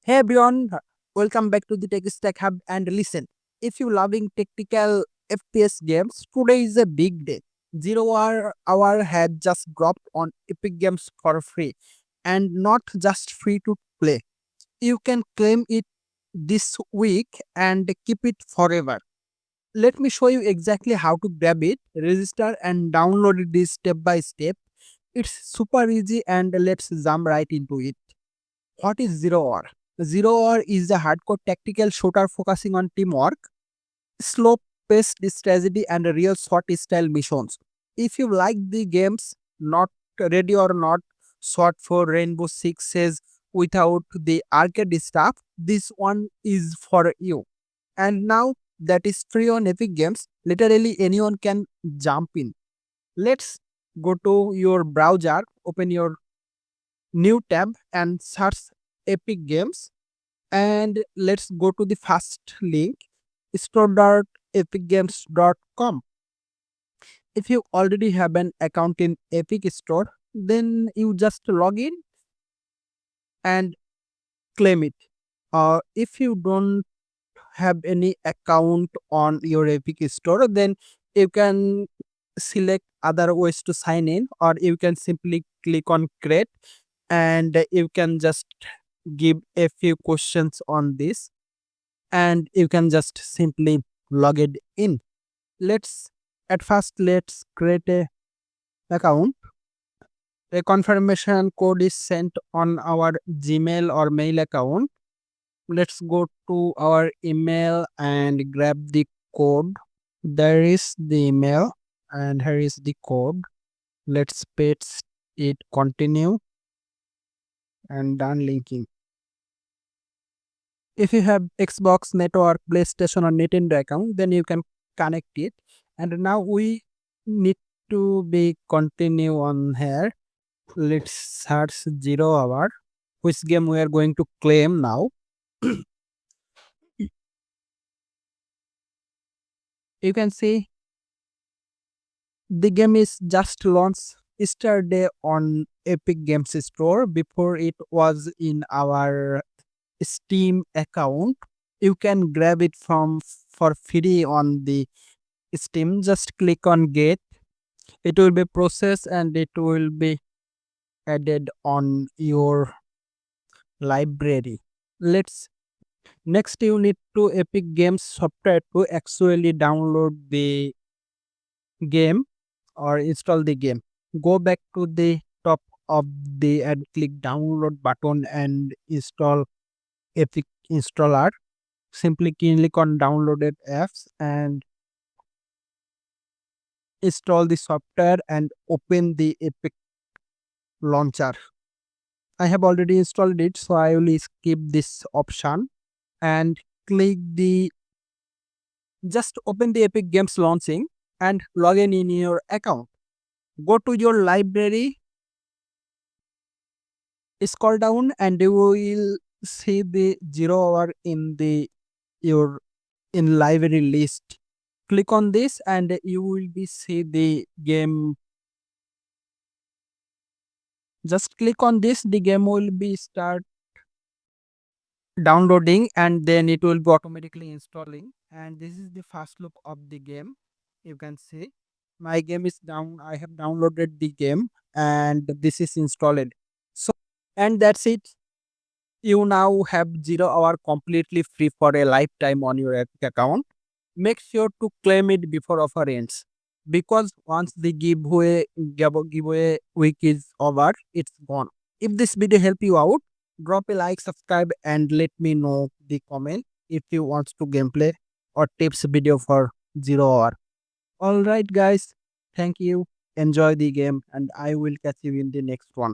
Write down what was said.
Hey everyone, welcome back to the Tech Stack Hub and listen. If you loving technical FPS games, today is a big day. Zero Hour had just dropped on Epic Games for free, and not just free to play. You can claim it this week and keep it forever. Let me show you exactly how to grab it, register and download it step by step. It's super easy and let's jump right into it. What is Zero Hour? Zero Hour is a hardcore tactical shooter focusing on teamwork, slow paced strategy, and real SWAT style missions. If you like the games, not ready or not, SWAT for Rainbow Sixes without the arcade stuff, this one is for you. And now that is free on Epic Games, literally anyone can jump in. Let's go to your browser, open your new tab, and search Epic Games, and let's go to the first link, store.epicgames.com. If you already have an account in Epic Store, then you just log in and claim it. If you don't have any account on your Epic Store, then you can select other ways to sign in, or you can simply click on create, and you can just give a few questions on this, and you can just simply log it in. Let's create a account. A confirmation code is sent on our Gmail or mail account. Let's go to our email and grab the code. There is the email and here is the code. Let's paste it, continue, and done linking. If you have Xbox Network, PlayStation or Nintendo account, then you can connect it. And now we need to be continue on here. Let's search Zero Hour, which game we are going to claim now. You can see the game is just launched yesterday on Epic Games Store. Before it was in our Steam account. You can grab it from for free on the Steam. Just click on get. It will be processed and it will be added on your library. Let's Next you need to Epic Games software to actually download the game or install the game. Go back to the top of the and click download button and install Epic installer. Simply click on downloaded apps and install the software and open the Epic launcher. I have already installed it, so I will skip this option and click the just open the Epic Games launching and log in your account. Go to your library, scroll down, and you will see the Zero Hour in the your in library list. Click on this and you will be see the game. Just click on this, the game will be start downloading and then it will be automatically installing, and this is the first look of the game. You can see my game is down. I have downloaded the game and this is installed. So, and that's it. You now have Zero Hour completely free for a lifetime on your Epic account. Make sure to claim it before offer ends, because once the giveaway week is over, it's gone. If this video help you out, drop a like, subscribe, and let me know the comment if you want to gameplay or tips video for Zero Hour. All right, guys. Thank you. Enjoy the game, and I will catch you in the next one.